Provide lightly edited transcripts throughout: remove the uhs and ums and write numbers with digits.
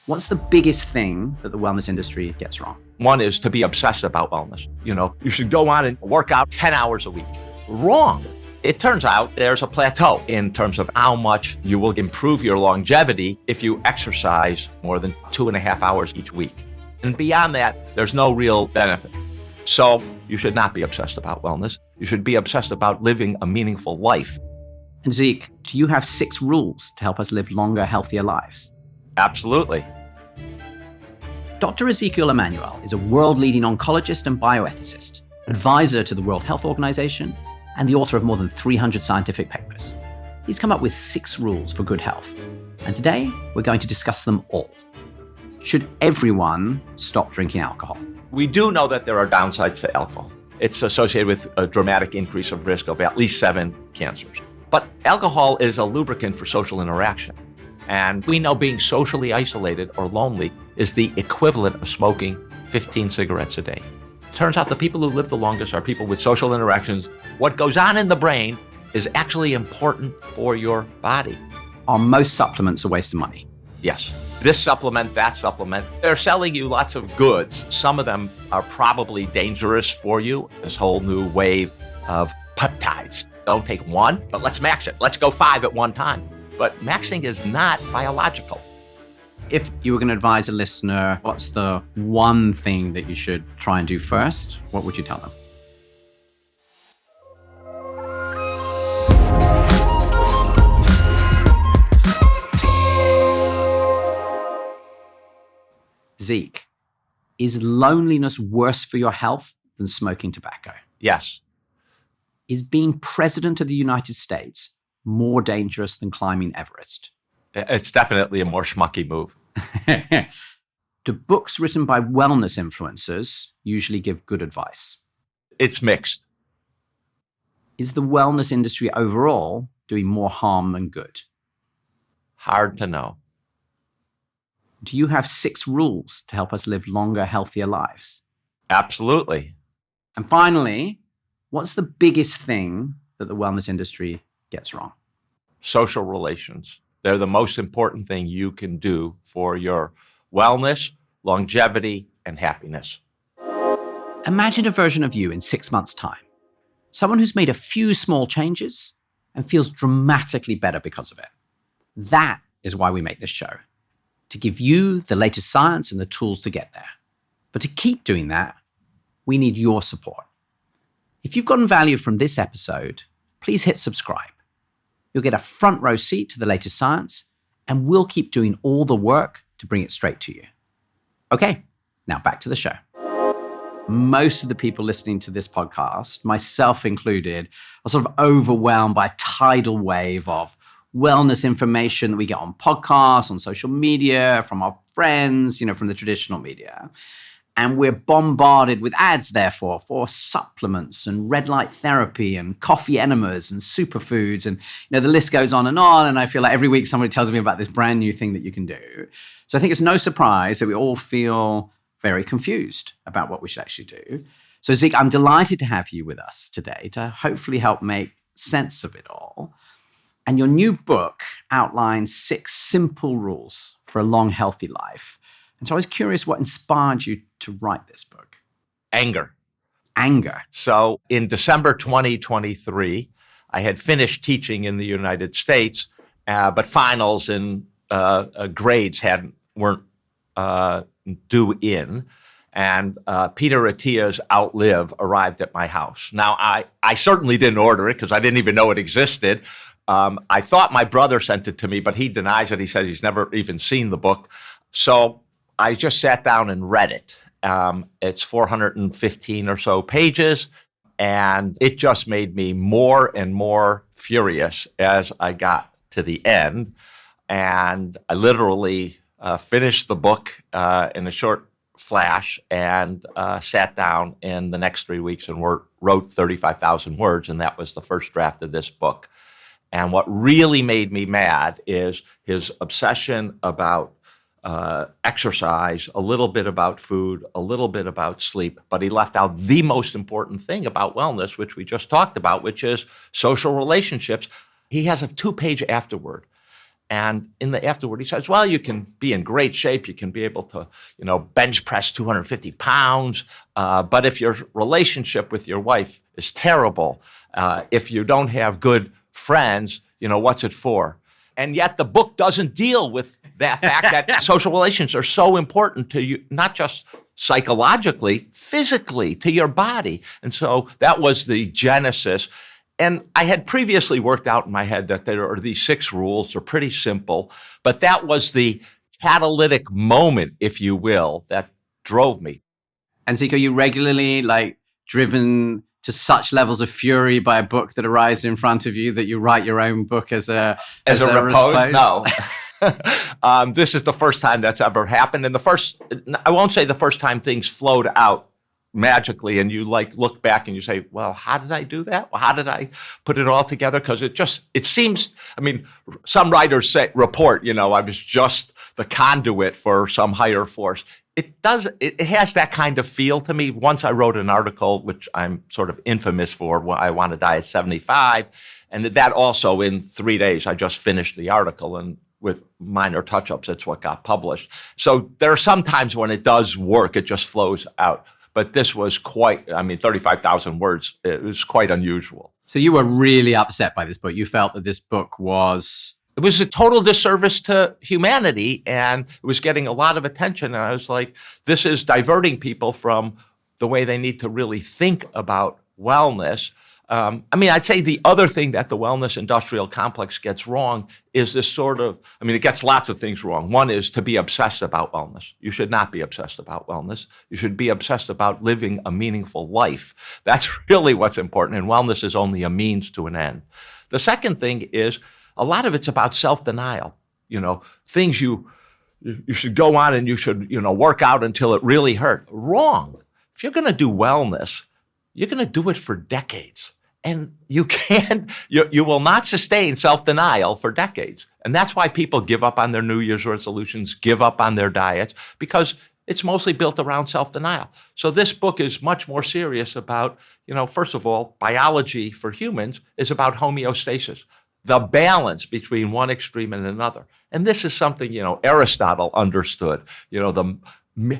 What's the biggest thing that the wellness industry gets wrong? One is to be obsessed about wellness. You should go on and work out 10 hours a week. Wrong. It turns out there's a plateau in terms of how much you will improve your longevity if you exercise more than 2.5 hours each week. And beyond that, there's no real benefit. So you should not be obsessed about wellness. You should be obsessed about living a meaningful life. And Zeke, do you have 6 rules to help us live longer, healthier lives? Absolutely. Dr. Ezekiel Emanuel is a world-leading oncologist and bioethicist, advisor to the World Health Organization, and the author of more than 300 scientific papers. He's come up with 6 rules for good health. And today, we're going to discuss them all. Should everyone stop drinking alcohol? We do know that there are downsides to alcohol. It's associated with a dramatic increase of risk of at least 7 cancers. But alcohol is a lubricant for social interaction. And we know being socially isolated or lonely is the equivalent of smoking 15 cigarettes a day. Turns out the people who live the longest are people with social interactions. What goes on in the brain is actually important for your body. Are most supplements a waste of money? Yes. This supplement, that supplement, they're selling you lots of goods. Some of them are probably dangerous for you. This whole new wave of peptides. Don't take one, but let's max it. Let's go 5 at one time. But maxing is not biological. If you were going to advise a listener, what's the one thing that you should try and do first? What would you tell them? Zeke, is loneliness worse for your health than smoking tobacco? Yes. Is being president of the United States more dangerous than climbing Everest? It's definitely a more schmucky move. Do books written by wellness influencers usually give good advice? It's mixed. Is the wellness industry overall doing more harm than good? Hard to know. Do you have 6 rules to help us live longer, healthier lives? Absolutely. And finally, what's the biggest thing that the wellness industry gets wrong? Social relations. They're the most important thing you can do for your wellness, longevity, and happiness. Imagine a version of you in 6 months' time. Someone who's made a few small changes and feels dramatically better because of it. That is why we make this show. To give you the latest science and the tools to get there. But to keep doing that, we need your support. If you've gotten value from this episode, please hit subscribe. You'll get a front row seat to the latest science, and we'll keep doing all the work to bring it straight to you. Okay, now back to the show. Most of the people listening to this podcast, myself included, are sort of overwhelmed by a tidal wave of wellness information that we get on podcasts, on social media, from our friends, from the traditional media. And we're bombarded with ads, therefore, for supplements and red light therapy and coffee enemas and superfoods. And, the list goes on. And I feel like every week somebody tells me about this brand new thing that you can do. So I think it's no surprise that we all feel very confused about what we should actually do. So Zeke, I'm delighted to have you with us today to hopefully help make sense of it all. And your new book outlines 6 simple rules for a long, healthy life. And so I was curious what inspired you to write this book. Anger. Anger. So in December 2023, I had finished teaching in the United States, but finals and grades weren't due in. And Peter Attia's Outlive arrived at my house. Now, I certainly didn't order it because I didn't even know it existed. I thought my brother sent it to me, but he denies it. He said he's never even seen the book. So I just sat down and read it. It's 415 or so pages, and it just made me more and more furious as I got to the end. And I literally finished the book in a short flash and sat down in the next 3 weeks and wrote 35,000 words, and that was the first draft of this book. And what really made me mad is his obsession about exercise, a little bit about food, a little bit about sleep, but he left out the most important thing about wellness, which we just talked about, which is social relationships. He has a 2-page afterword. And in the afterward, he says, well, you can be in great shape. You can be able to, bench press 250 pounds. But if your relationship with your wife is terrible, if you don't have good friends, what's it for? And yet the book doesn't deal with that fact that social relations are so important to you, not just psychologically, physically, to your body. And so that was the genesis. And I had previously worked out in my head that there are these 6 rules. They're pretty simple, but that was the catalytic moment, if you will, that drove me. And Zico, you regularly driven to such levels of fury by a book that arrives in front of you that you write your own book as a repose? No. This is the first time that's ever happened. And I won't say the first time things flowed out magically and you look back and you say, well, how did I do that? Well, how did I put it all together? Because it seems, some writers report, I was just the conduit for some higher force. It has that kind of feel to me. Once I wrote an article, which I'm sort of infamous for, I Want to Die at 75. And that also in 3 days, I just finished the article, and with minor touch-ups, it's what got published. So there are some times when it does work, it just flows out. But this was 35,000 words. It was quite unusual. So you were really upset by this book. You felt that this book was... It was a total disservice to humanity, and it was getting a lot of attention. And I was like, this is diverting people from the way they need to really think about wellness. I'd say the other thing that the wellness industrial complex gets wrong is this it gets lots of things wrong. One is to be obsessed about wellness. You should not be obsessed about wellness. You should be obsessed about living a meaningful life. That's really what's important, and wellness is only a means to an end. The second thing is a lot of it's about self-denial. Things you should go on and you should, work out until it really hurt. Wrong. If you're going to do wellness, you're going to do it for decades. And you will not sustain self-denial for decades. And that's why people give up on their New Year's resolutions, give up on their diets, because it's mostly built around self-denial. So this book is much more serious about, first of all, biology for humans is about homeostasis, the balance between one extreme and another. And this is something, Aristotle understood, the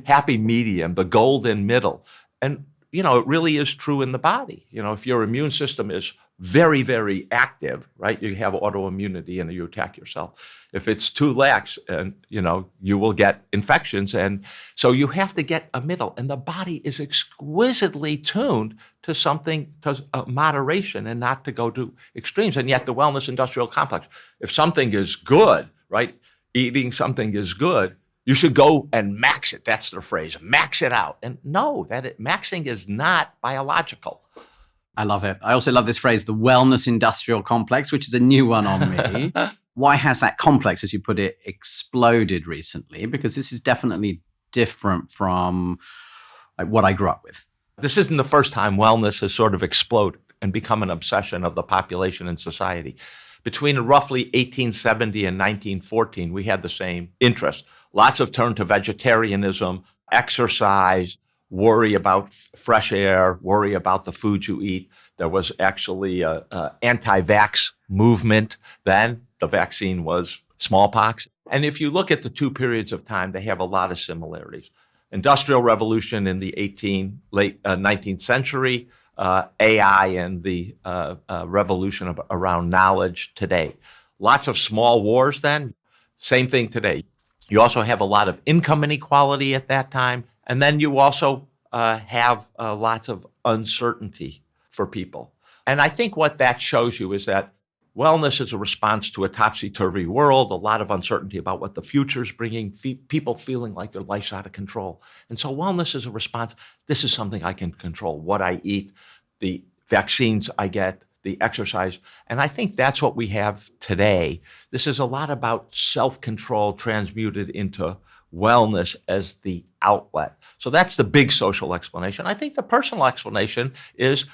happy medium, the golden middle. And it really is true in the body. If your immune system is very, very active, right, you have autoimmunity and you attack yourself. If it's too lax, and you will get infections. And so you have to get a middle. And the body is exquisitely tuned to moderation and not to go to extremes. And yet the wellness industrial complex, if something is good, right, eating something is good, you should go and max it. That's their phrase, max it out. And no, maxing is not biological. I love it. I also love this phrase, the wellness industrial complex, which is a new one on me. Why has that complex, as you put it, exploded recently? Because this is definitely different from what I grew up with. This isn't the first time wellness has sort of exploded and become an obsession of the population and society. Between roughly 1870 and 1914, we had the same interest. Lots of turn to vegetarianism, exercise, worry about fresh air, worry about the food you eat. There was actually an anti-vax movement then. The vaccine was smallpox. And if you look at the two periods of time, they have a lot of similarities. Industrial Revolution in the late 19th century, AI and the revolution around knowledge today. Lots of small wars then, same thing today. You also have a lot of income inequality at that time. And then you also have lots of uncertainty for people. And I think what that shows you is that wellness is a response to a topsy-turvy world, a lot of uncertainty about what the future's bringing, people feeling like their life's out of control. And so wellness is a response. This is something I can control, what I eat, the vaccines I get, the exercise. And I think that's what we have today. This is a lot about self-control transmuted into wellness as the outlet. So that's the big social explanation. I think the personal explanation is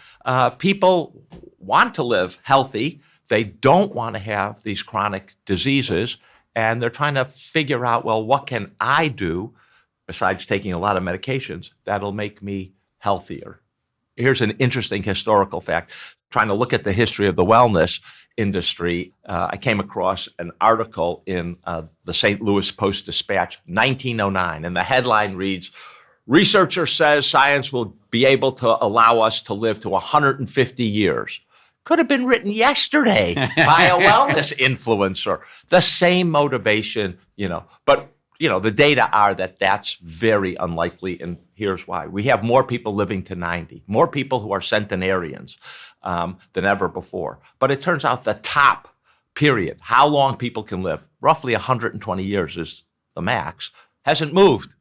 people want to live healthy. They don't want to have these chronic diseases. And they're trying to figure out, well, what can I do besides taking a lot of medications that'll make me healthier? Here's an interesting historical fact. trying to look at the history of the wellness industry, I came across an article in the St. Louis Post-Dispatch, 1909, and the headline reads, "Researcher says science will be able to allow us to live to 150 years." Could have been written yesterday by a wellness influencer. The same motivation, but the data are that that's very unlikely, and here's why. We have more people living to 90, more people who are centenarians than ever before. But it turns out the top period, how long people can live, roughly 120 years is the max, hasn't moved,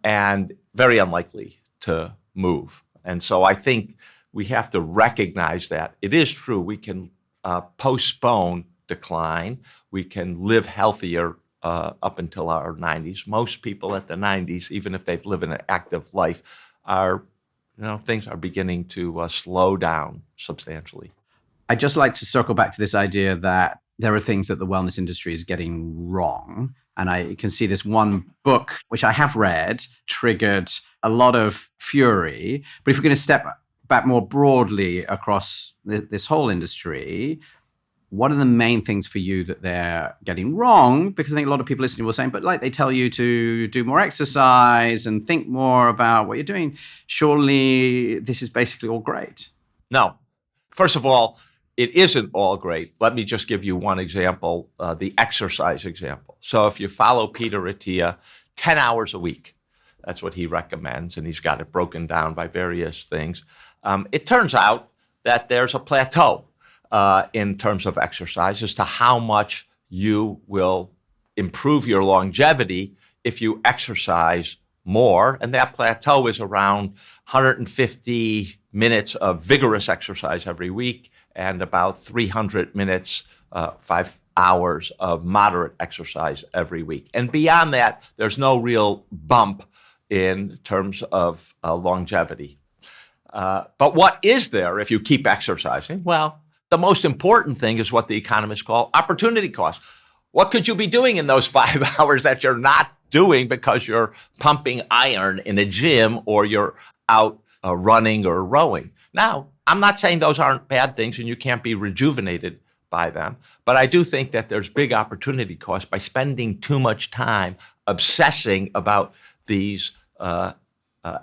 and very unlikely to move. And so I think we have to recognize that. It is true we can postpone decline. We can live healthier up until our 90s. Most people at the 90s, even if they've lived an active life, things are beginning to slow down substantially. I'd just like to circle back to this idea that there are things that the wellness industry is getting wrong. And I can see this one book, which I have read, triggered a lot of fury. But if we're going to step back more broadly across this whole industry, what are the main things for you that they're getting wrong? Because I think a lot of people listening will say, but like they tell you to do more exercise and think more about what you're doing. Surely this is basically all great. No. First of all, it isn't all great. Let me just give you one example, the exercise example. So if you follow Peter Attia, 10 hours a week, that's what he recommends, and he's got it broken down by various things. It turns out that there's a plateau in terms of exercise as to how much you will improve your longevity if you exercise more. And that plateau is around 150 minutes of vigorous exercise every week and about 300 minutes, 5 hours of moderate exercise every week. And beyond that, there's no real bump in terms of longevity. But what is there if you keep exercising? Well, the most important thing is what the economists call opportunity cost. What could you be doing in those 5 hours that you're not doing because you're pumping iron in a gym or you're out running or rowing? Now, I'm not saying those aren't bad things and you can't be rejuvenated by them, but I do think that there's big opportunity cost by spending too much time obsessing about these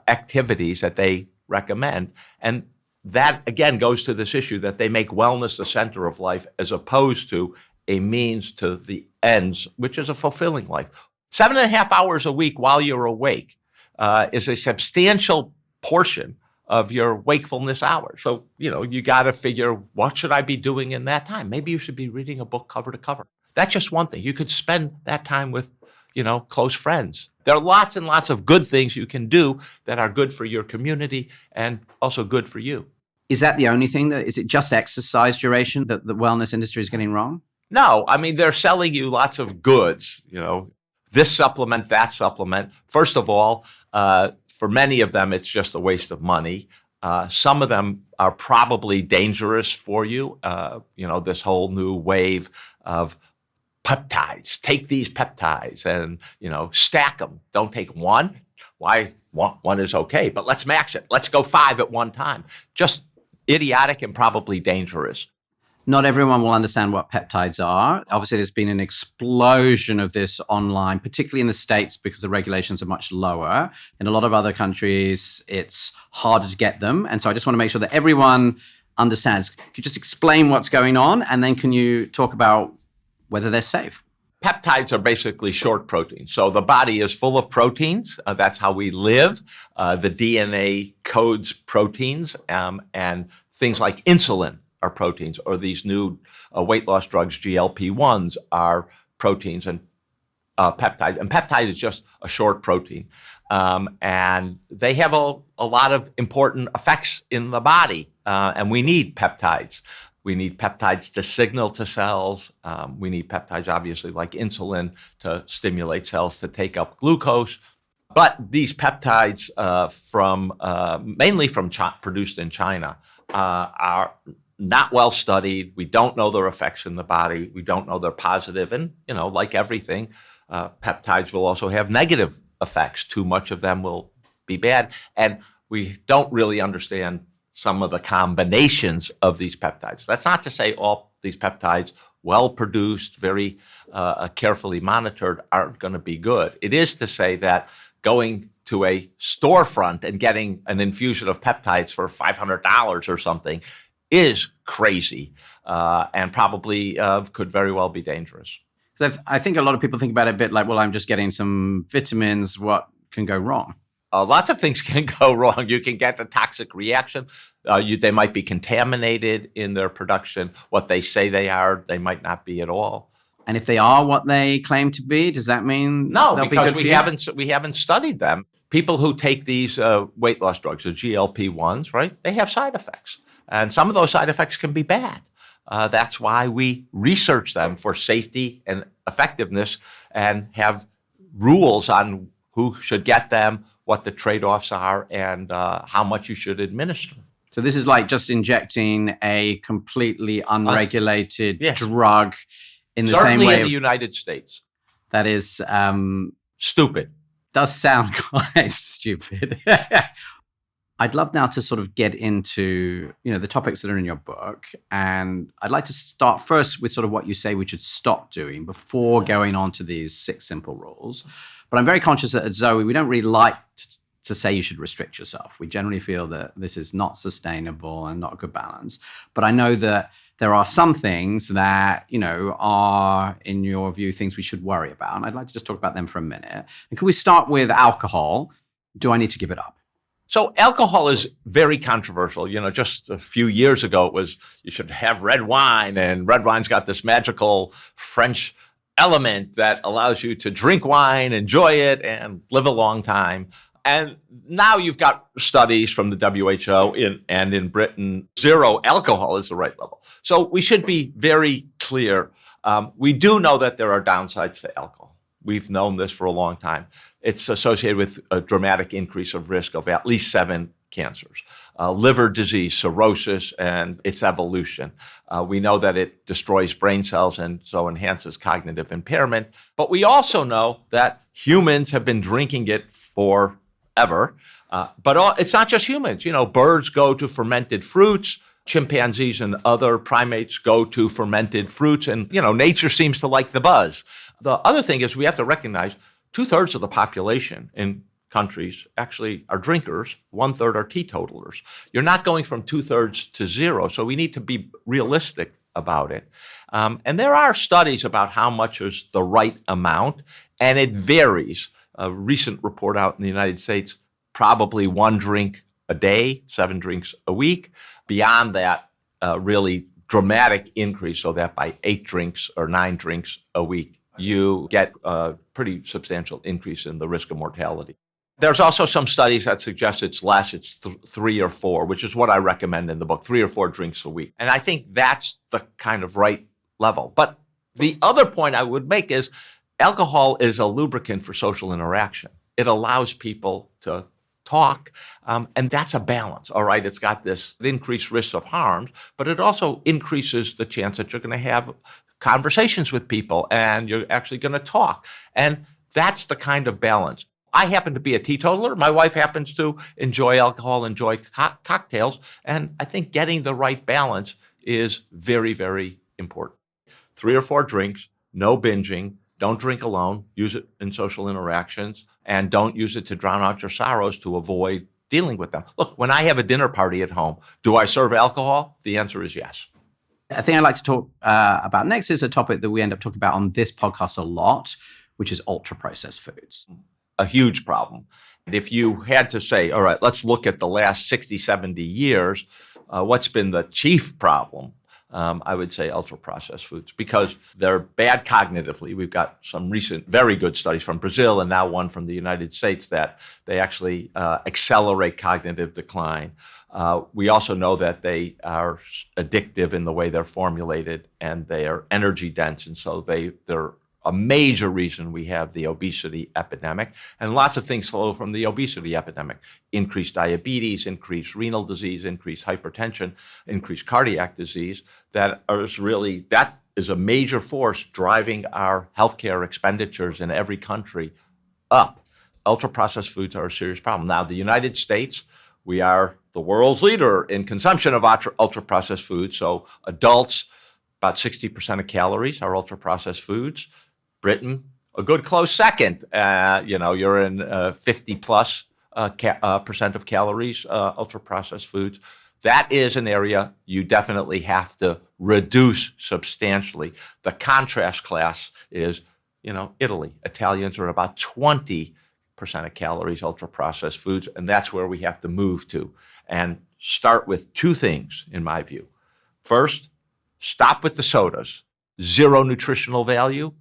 activities that they recommend. And that, again, goes to this issue that they make wellness the center of life as opposed to a means to the ends, which is a fulfilling life. 7.5 hours a week while you're awake is a substantial portion of your wakefulness hours. So, you got to figure, what should I be doing in that time? Maybe you should be reading a book cover to cover. That's just one thing. You could spend that time with, close friends. There are lots and lots of good things you can do that are good for your community and also good for you. Is that the only thing? Is it just exercise duration that the wellness industry is getting wrong? No, I mean, they're selling you lots of goods, this supplement, that supplement. First of all, for many of them, it's just a waste of money. Some of them are probably dangerous for you. This whole new wave of peptides. Take these peptides and, stack them. Don't take one. Why? One is okay, but let's max it. Let's go 5 at one time. Just idiotic and probably dangerous. Not everyone will understand what peptides are. Obviously, there's been an explosion of this online, particularly in the States, because the regulations are much lower. In a lot of other countries, it's harder to get them. And so I just want to make sure that everyone understands. Could you just explain what's going on? And then can you talk about whether they're safe? Peptides are basically short proteins. So the body is full of proteins. That's how we live. The DNA codes proteins, and things like insulin are proteins, or these new weight loss drugs, GLP-1s, are proteins and peptide. And peptide is just a short protein. And they have a lot of important effects in the body, and we need peptides. We need peptides to signal to cells. We need peptides, obviously, like insulin, to stimulate cells to take up glucose. But these peptides mainly produced in China, are not well studied. We don't know their effects in the body. We don't know they're positive. And, like everything, peptides will also have negative effects. Too much of them will be bad. And we don't really understand some of the combinations of these peptides. That's not to say all these peptides, well produced, very carefully monitored, aren't going to be good. It is to say that going to a storefront and getting an infusion of peptides for $500 or something is crazy and probably could very well be dangerous. I think a lot of people think about it a bit like, well, I'm just getting some vitamins. What can go wrong? Lots of things can go wrong. You can get a toxic reaction. They might be contaminated in their production. What they say they are, they might not be at all. And if they are what they claim to be, does that mean no? They'll Because be we haven't studied them. People who take these weight loss drugs, the GLP-1s, right? They have side effects, and some of those side effects can be bad. That's why we research them for safety and effectiveness, and have rules on who should get them, what the trade-offs are, and how much you should administer. So this is like just injecting a completely unregulated drug in the Certainly same way. In the United States. That is stupid. Does sound quite stupid. I'd love now to sort of get into, the topics that are in your book. And I'd like to start first with sort of what you say we should stop doing before going on to these 6 simple rules. But I'm very conscious that at Zoe, we don't really like to say you should restrict yourself. We generally feel that this is not sustainable and not a good balance. But I know that there are some things that, are, in your view, things we should worry about. And I'd like to just talk about them for a minute. And can we start with alcohol? Do I need to give it up? So alcohol is very controversial. Just a few years ago, it was you should have red wine, and red wine's got this magical French element that allows you to drink wine, enjoy it, and live a long time. And now you've got studies from the WHO and in Britain, 0 alcohol is the right level. So we should be very clear. We do know that there are downsides to alcohol. We've known this for a long time. It's associated with a dramatic increase of risk of at least 7 cancers, liver disease, cirrhosis, and its evolution. We know that it destroys brain cells and so enhances cognitive impairment. But we also know that humans have been drinking it forever. But it's not just humans. Birds go to fermented fruits. Chimpanzees and other primates go to fermented fruits. And, nature seems to like the buzz. The other thing is we have to recognize 2/3 of the population in countries actually are drinkers, 1/3 are teetotalers. You're not going from 2/3 to 0, so we need to be realistic about it. And there are studies about how much is the right amount, and it varies. A recent report out in the United States, probably 1 drink a day, 7 drinks a week. Beyond that, really dramatic increase, so that by 8 drinks or 9 drinks a week, you get a pretty substantial increase in the risk of mortality. There's also some studies that suggest it's less, it's 3 or 4, which is what I recommend in the book, 3 or 4 drinks a week. And I think that's the kind of right level. But the other point I would make is alcohol is a lubricant for social interaction. It allows people to talk, and that's a balance, all right? It's got this increased risk of harms, but it also increases the chance that you're going to have conversations with people and you're actually going to talk. And that's the kind of balance. I happen to be a teetotaler. My wife happens to enjoy alcohol, enjoy cocktails. And I think getting the right balance is very, very important. 3 or 4 drinks, no binging, don't drink alone, use it in social interactions, and don't use it to drown out your sorrows to avoid dealing with them. Look, when I have a dinner party at home, do I serve alcohol? The answer is yes. A thing I'd like to talk about next is a topic that we end up talking about on this podcast a lot, which is ultra-processed foods. A huge problem. And if you had to say, all right, let's look at the last 60, 70 years, what's been the chief problem? I would say ultra-processed foods, because they're bad cognitively. We've got some recent very good studies from Brazil and now one from the United States that they actually accelerate cognitive decline. We also know that they are addictive in the way they're formulated, and they are energy dense, and so they're a major reason we have the obesity epidemic. And lots of things flow from the obesity epidemic: increased diabetes, increased renal disease, increased hypertension, increased cardiac disease. That is a major force driving our healthcare expenditures in every country up. Ultra-processed foods are a serious problem. Now, the United States, We are the world's leader in consumption of ultra-processed foods. So adults, about 60% of calories are ultra-processed foods. Britain, a good close second. You're in 50 plus percent of calories, ultra-processed foods. That is an area you definitely have to reduce substantially. The contrast class is, Italy. Italians are about 20% of calories, ultra-processed foods, and that's where we have to move to. And start with two things, in my view. First, stop with the sodas. Zero nutritional value.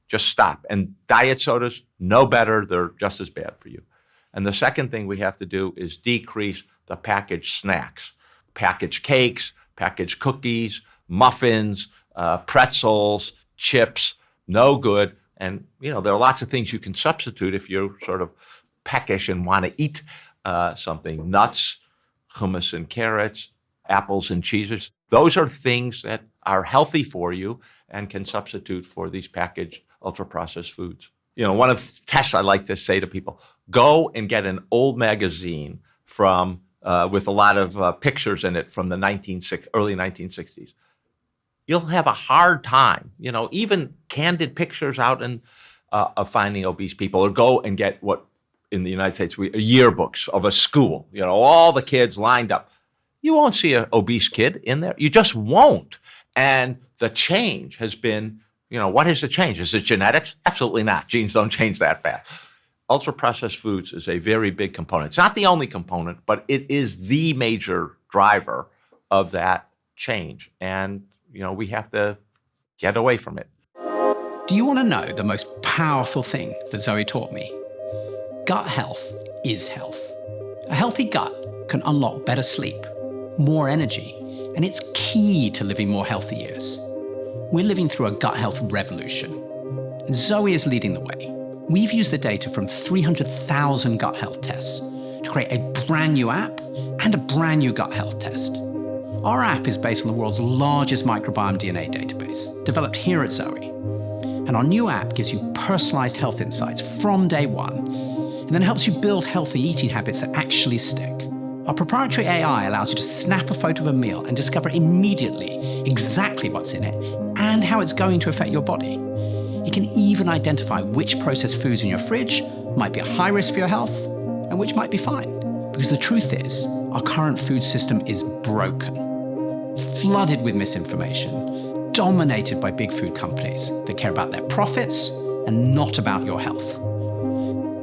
Just stop. And diet sodas, no better. They're just as bad for you. And the second thing we have to do is decrease the packaged snacks. Packaged cakes, packaged cookies, muffins, pretzels, chips, no good. And, there are lots of things you can substitute if you're sort of peckish and want to eat something. Nuts, hummus and carrots, apples and cheeses. Those are things that are healthy for you and can substitute for these packaged ultra-processed foods. One of the tests I like to say to people, go and get an old magazine from with a lot of pictures in it from the early 1960s. You'll have a hard time, even candid pictures out of finding obese people, or go and get what in the United States, yearbooks of a school, all the kids lined up. You won't see an obese kid in there. You just won't. And the change has been, what is the change? Is it genetics? Absolutely not. Genes don't change that fast. Ultra-processed foods is a very big component. It's not the only component, but it is the major driver of that change. And, we have to get away from it. Do you want to know the most powerful thing that Zoe taught me? Gut health is health. A healthy gut can unlock better sleep, more energy, and it's key to living more healthy years. We're living through a gut health revolution, and Zoe is leading the way. We've used the data from 300,000 gut health tests to create a brand new app and a brand new gut health test. Our app is based on the world's largest microbiome DNA database, developed here at Zoe. And our new app gives you personalized health insights from day one, and then helps you build healthy eating habits that actually stick. Our proprietary AI allows you to snap a photo of a meal and discover immediately exactly what's in it and how it's going to affect your body. It can even identify which processed foods in your fridge might be a high risk for your health and which might be fine. Because the truth is, our current food system is broken, flooded with misinformation, dominated by big food companies that care about their profits and not about your health.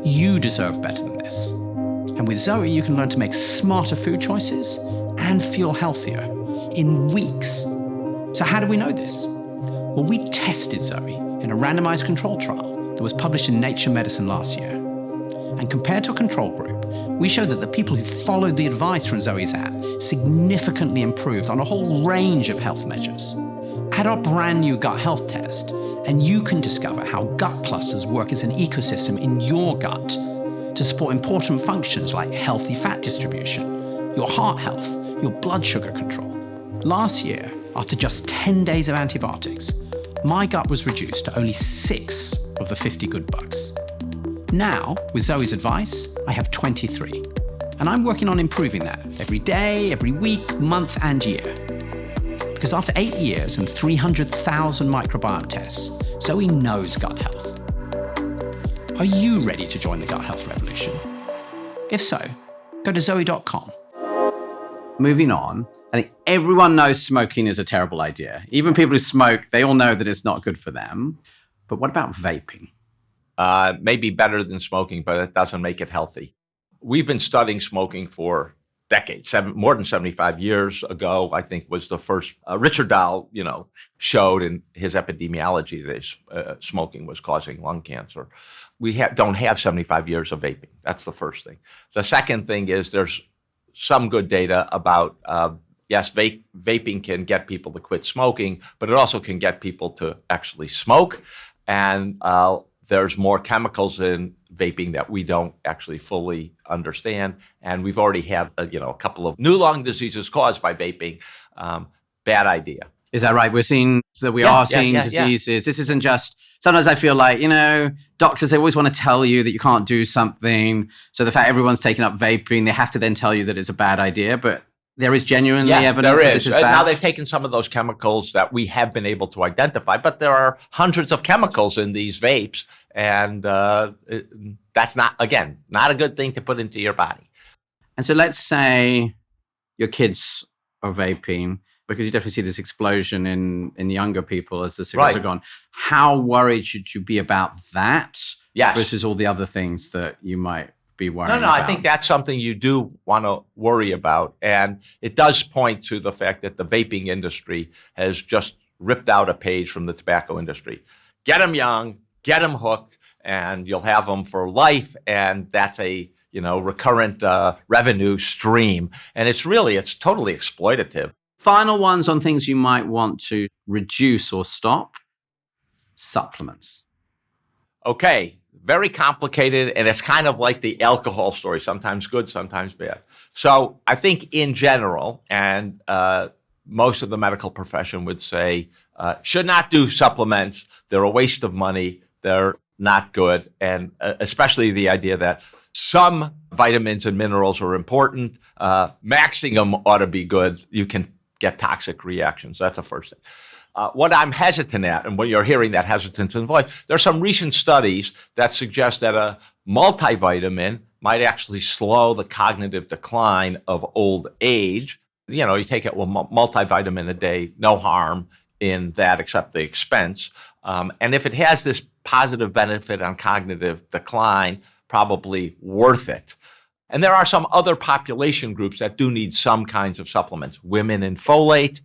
You deserve better than this. And with Zoe, you can learn to make smarter food choices and feel healthier in weeks. So how do we know this? Well, we tested Zoe in a randomized control trial that was published in Nature Medicine last year. And compared to a control group, we showed that the people who followed the advice from Zoe's app significantly improved on a whole range of health measures. Add our brand new gut health test, and you can discover how gut clusters work as an ecosystem in your gut to support important functions like healthy fat distribution, your heart health, your blood sugar control. Last year, after just 10 days of antibiotics, my gut was reduced to only 6 of the 50 good bugs. Now, with Zoe's advice, I have 23. And I'm working on improving that every day, every week, month, and year. Because after 8 years and 300,000 microbiome tests, Zoe knows gut health. Are you ready to join the gut health revolution? If so, go to zoe.com. Moving on, I think everyone knows smoking is a terrible idea. Even people who smoke, they all know that it's not good for them. But what about vaping? Maybe better than smoking, but it doesn't make it healthy. We've been studying smoking for decades. More than 75 years ago, I think, was the first Richard Dahl, showed in his epidemiology that smoking was causing lung cancer. We don't have 75 years of vaping. That's the first thing. The second thing is there's some good data about, yes, vaping can get people to quit smoking, but it also can get people to actually smoke. And there's more chemicals in vaping that we don't actually fully understand. And we've already had, a couple of new lung diseases caused by vaping. Bad idea. Is that right? We're seeing that we are seeing diseases. This isn't just Sometimes I feel like, doctors, they always want to tell you that you can't do something. So the fact everyone's taking up vaping, they have to then tell you that it's a bad idea. But there is genuinely evidence that this is bad. Now they've taken some of those chemicals that we have been able to identify, but there are hundreds of chemicals in these vapes. And that's not a good thing to put into your body. And so let's say your kids are vaping, because you definitely see this explosion in younger people as the cigarettes are gone. How worried should you be about that versus all the other things that you might be worrying about? No, I think that's something you do want to worry about. And it does point to the fact that the vaping industry has just ripped out a page from the tobacco industry. Get them young, get them hooked, and you'll have them for life. And that's a recurrent revenue stream. And it's totally exploitative. Final ones on things you might want to reduce or stop. Supplements. Okay, very complicated, and it's kind of like the alcohol story, sometimes good, sometimes bad. So I think in general, and most of the medical profession would say, should not do supplements. They're a waste of money. They're not good, and especially the idea that some vitamins and minerals are important. Maxing them ought to be good. You can get toxic reactions. That's the first thing. What I'm hesitant at, and when you're hearing that hesitance in the voice, there are some recent studies that suggest that a multivitamin might actually slow the cognitive decline of old age. You take it, multivitamin a day, no harm in that except the expense. And if it has this positive benefit on cognitive decline, probably worth it. And there are some other population groups that do need some kinds of supplements. Women in folate,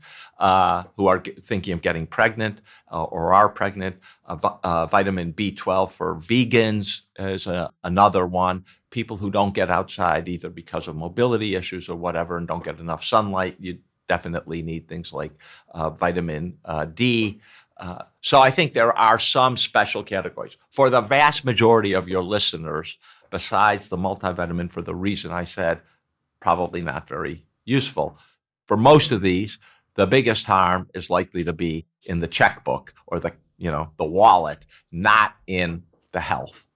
who are thinking of getting pregnant or are pregnant. Vitamin B12 for vegans is another one. People who don't get outside either because of mobility issues or whatever and don't get enough sunlight, you definitely need things like vitamin D. So I think there are some special categories. For the vast majority of your listeners, besides the multivitamin, for the reason I said, probably not very useful. For most of these, the biggest harm is likely to be in the checkbook or the wallet, not in the health.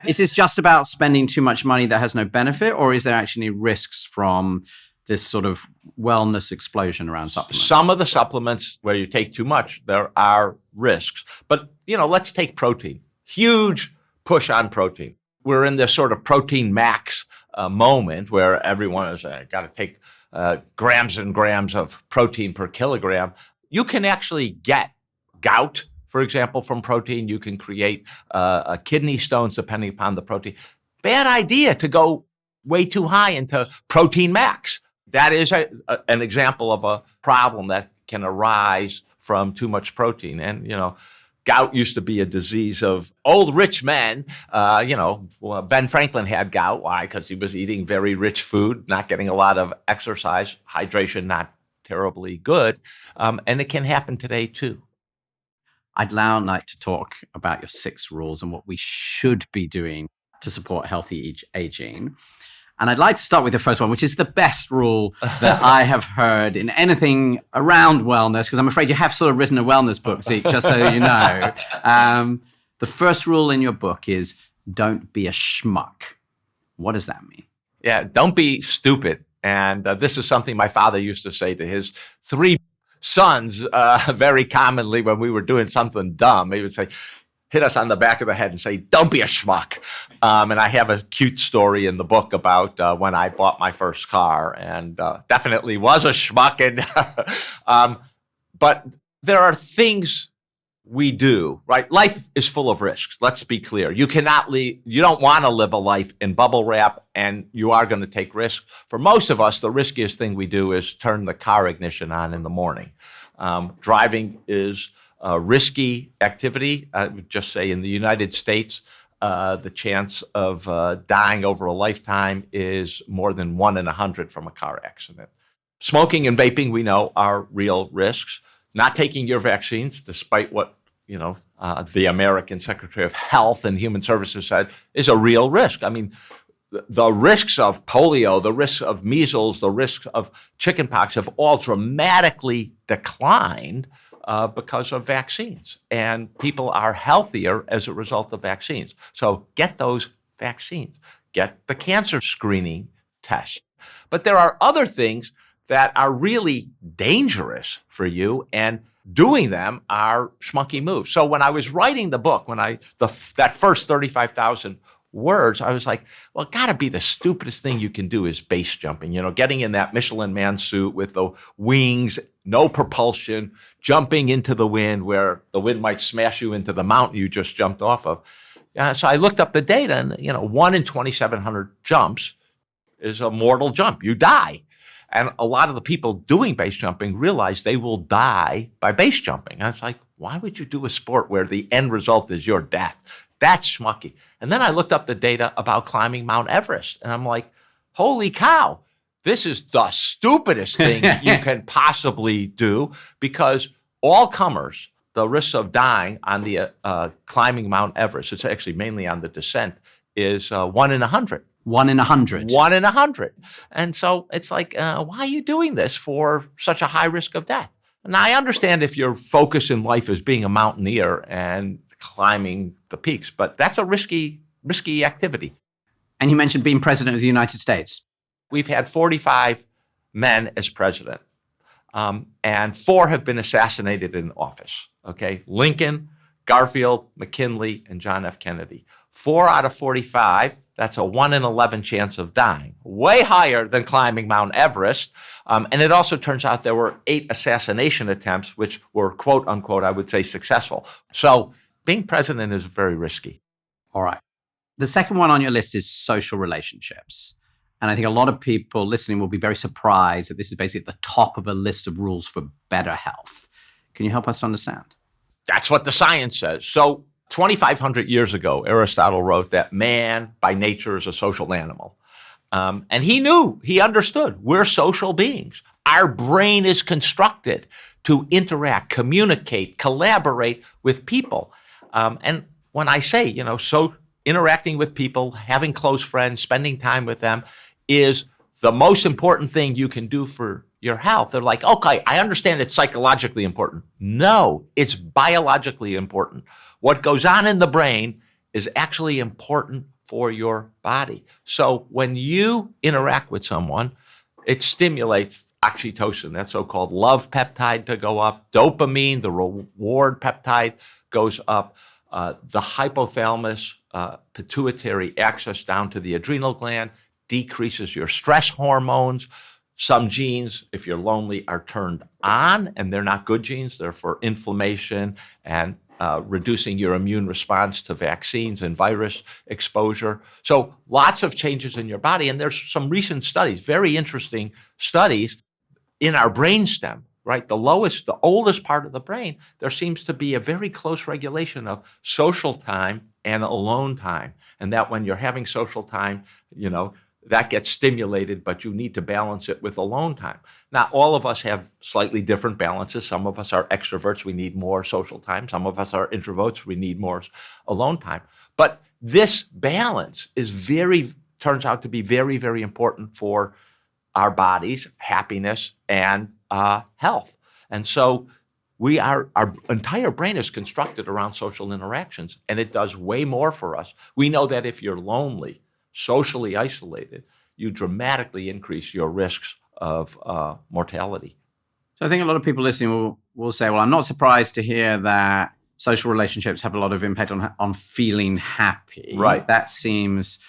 Is this just about spending too much money that has no benefit, or is there actually risks from this sort of wellness explosion around supplements? Some of the supplements where you take too much, there are risks. But, let's take protein. Huge push on protein. We're in this sort of protein max moment where everyone is got to take grams and grams of protein per kilogram. You can actually get gout, for example, from protein. You can create kidney stones depending upon the protein. Bad idea to go way too high into protein max. That is an example of a problem that can arise from too much protein. And, gout used to be a disease of old rich men. Ben Franklin had gout. Why? Because he was eating very rich food, not getting a lot of exercise, hydration not terribly good. And it can happen today too. I'd now like to talk about your 6 rules and what we should be doing to support healthy aging. And I'd like to start with the first one, which is the best rule that I have heard in anything around wellness, because I'm afraid you have sort of written a wellness book, Zeke, just so you know. The first rule in your book is don't be a schmuck. What does that mean? Yeah, don't be stupid. And this is something my father used to say to his 3 sons very commonly when we were doing something dumb. He would say, hit us on the back of the head and say, don't be a schmuck. And I have a cute story in the book about when I bought my first car and definitely was a schmuck. And, but there are things we do, right? Life is full of risks. Let's be clear. You don't want to live a life in bubble wrap, and you are going to take risks. For most of us, the riskiest thing we do is turn the car ignition on in the morning. Driving is a risky activity. I would just say in the United States, the chance of dying over a lifetime is more than 1 in 100 from a car accident. Smoking and vaping, we know, are real risks. Not taking your vaccines, despite what the American Secretary of Health and Human Services said, is a real risk. I mean, the risks of polio, the risks of measles, the risks of chickenpox have all dramatically declined because of vaccines. And people are healthier as a result of vaccines. So get those vaccines. Get the cancer screening test. But there are other things that are really dangerous for you, and doing them are schmucky moves. So when I was writing the book, that first 35,000 words, I was like, well, it got to be the stupidest thing you can do is base jumping. Getting in that Michelin man suit with the wings, no propulsion, jumping into the wind where the wind might smash you into the mountain you just jumped off of. So I looked up the data, and 1 in 2,700 jumps is a mortal jump. You die. And a lot of the people doing base jumping realize they will die by base jumping. I was like, why would you do a sport where the end result is your death? That's schmucky. And then I looked up the data about climbing Mount Everest, and I'm like, holy cow, this is the stupidest thing you can possibly do, because all comers, the risks of dying on the climbing Mount Everest, it's actually mainly on the descent, is 1 in 100. 1 in 100. 1 in 100. And so it's like, why are you doing this for such a high risk of death? Now, I understand if your focus in life is being a mountaineer and climbing the peaks, but that's a risky activity. And you mentioned being president of the United States. We've had 45 men as president, and 4 have been assassinated in office. Okay, Lincoln, Garfield, McKinley, and John F. Kennedy. 4 out of 45, that's a 1 in 11 chance of dying, way higher than climbing Mount Everest. And it also turns out there were 8 assassination attempts, which were, quote unquote, I would say, successful. So being president is very risky. All right. The second one on your list is social relationships. And I think a lot of people listening will be very surprised that this is basically at the top of a list of rules for better health. Can you help us to understand? That's what the science says. So 2,500 years ago, Aristotle wrote that man by nature is a social animal. And he understood we're social beings. Our brain is constructed to interact, communicate, collaborate with people. And when I say, so interacting with people, having close friends, spending time with them is the most important thing you can do for your health. They're like, okay, I understand it's psychologically important. No, it's biologically important. What goes on in the brain is actually important for your body. So when you interact with someone, it stimulates oxytocin, that so-called love peptide, to go up. Dopamine, the reward peptide, goes up. The hypothalamus, pituitary axis down to the adrenal gland, decreases your stress hormones. Some genes, if you're lonely, are turned on, and they're not good genes. They're for inflammation and reducing your immune response to vaccines and virus exposure. So lots of changes in your body. And there's some recent studies, very interesting studies in our brainstem, right? The oldest part of the brain, there seems to be a very close regulation of social time and alone time. And that when you're having social time, that gets stimulated, but you need to balance it with alone time. Now, all of us have slightly different balances. Some of us are extroverts. We need more social time. Some of us are introverts. We need more alone time. But this balance turns out to be very, very important for our bodies, happiness, and health. And so our entire brain is constructed around social interactions, and it does way more for us. We know that if you're lonely, socially isolated, you dramatically increase your risks of mortality. So I think a lot of people listening will say, well, I'm not surprised to hear that social relationships have a lot of impact on feeling happy. Right. That seems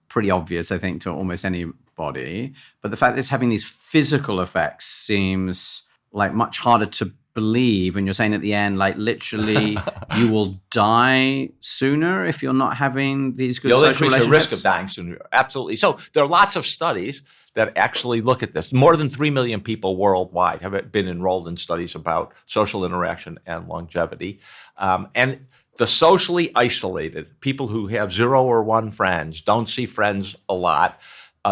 pretty obvious, I think, to almost anybody. But the fact that it's having these physical effects seems like much harder to believe. And you're saying at the end, like literally you will die sooner if you're not having these good social relationships? You'll increase your risk of dying sooner. Absolutely. So there are lots of studies that actually look at this. More than 3 million people worldwide have been enrolled in studies about social interaction and longevity. And the socially isolated, people who have 0 or 1 friends, don't see friends a lot,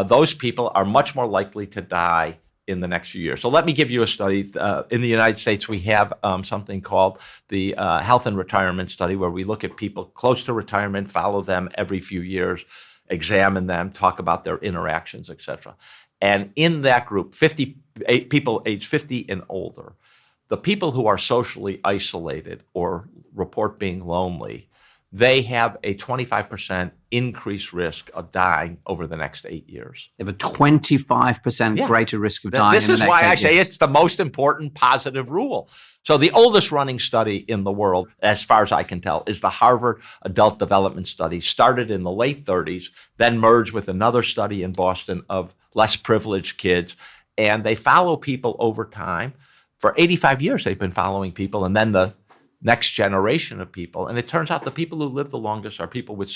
those people are much more likely to die in the next few years. So let me give you a study. In the United States, we have something called the Health and Retirement Study, where we look at people close to retirement, follow them every few years, examine them, talk about their interactions, et cetera. And in that group, people age 50 and older, the people who are socially isolated or report being lonely, they have a 25% increased risk of dying over the next 8 years. They have a 25% Yeah. greater risk of dying This in the is next why 8 I say years. it's the most important positive rule. So the oldest running study in the world, as far as I can tell, is the Harvard Adult Development Study, started in the late 30s, then merged with another study in Boston of less privileged kids. And they follow people over time. For 85 years, they've been following people, and then the next generation of people. And it turns out the people who live the longest are people with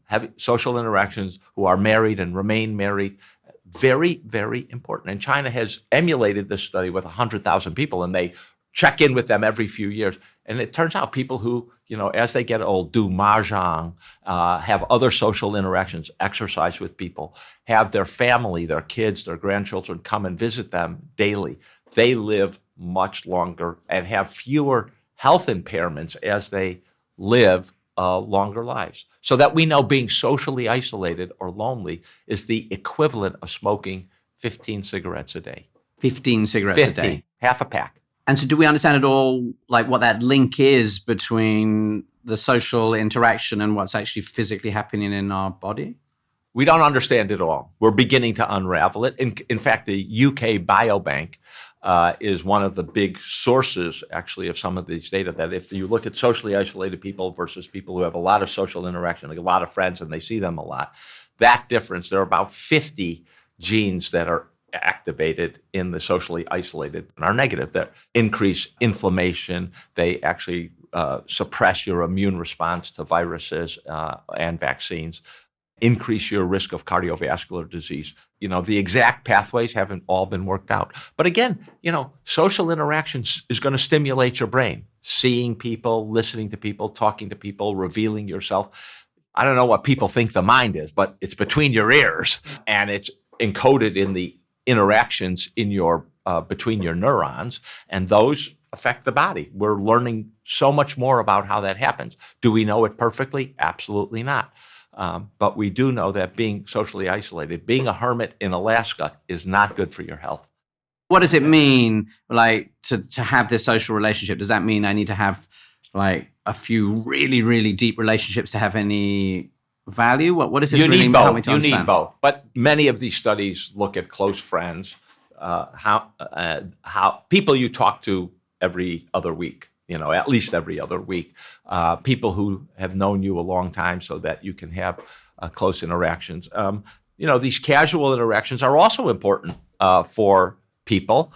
heavy social interactions, who are married and remain married. Very, very important. And China has emulated this study with 100,000 people, and they check in with them every few years. And it turns out people who, as they get old, do mahjong, have other social interactions, exercise with people, have their family, their kids, their grandchildren come and visit them daily. They live much longer and have fewer health impairments as they live longer lives. So that we know being socially isolated or lonely is the equivalent of smoking 15 cigarettes a day. 15 cigarettes 15, a day. half a pack. And so do we understand at all like what that link is between the social interaction and what's actually physically happening in our body? We don't understand it all. We're beginning to unravel it. In fact, the UK Biobank is one of the big sources, actually, of some of these data, that if you look at socially isolated people versus people who have a lot of social interaction, like a lot of friends, and they see them a lot, that difference, there are about 50 genes that are activated in the socially isolated and are negative, that increase inflammation. They actually suppress your immune response to viruses and vaccines, increase your risk of cardiovascular disease. The exact pathways haven't all been worked out. But again, social interactions is going to stimulate your brain. Seeing people, listening to people, talking to people, revealing yourself. I don't know what people think the mind is, but it's between your ears, and it's encoded in the interactions in your between your neurons, and those affect the body. We're learning so much more about how that happens. Do we know it perfectly? Absolutely not. But we do know that being socially isolated, being a hermit in Alaska, is not good for your health. What does it mean, like, to have this social relationship? Does that mean I need to have, like, a few really, really deep relationships to have any value? What does this You really need help me both. to You understand? need both. But many of these studies look at close friends, how people you talk to every other week. At least every other week, people who have known you a long time, so that you can have close interactions. These casual interactions are also important for people.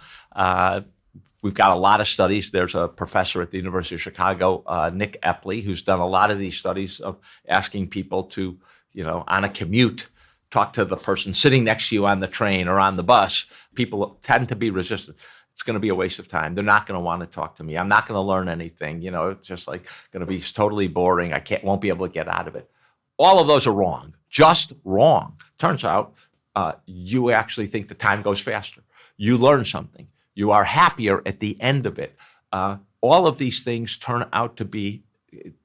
We've got a lot of studies. There's a professor at the University of Chicago, Nick Epley, who's done a lot of these studies of asking people to, on a commute, talk to the person sitting next to you on the train or on the bus. People tend to be resistant. It's going to be a waste of time. They're not going to want to talk to me. I'm not going to learn anything. It's just like going to be totally boring. Won't be able to get out of it. All of those are wrong, just wrong. Turns out you actually think the time goes faster. You learn something. You are happier at the end of it. All of these things turn out to be,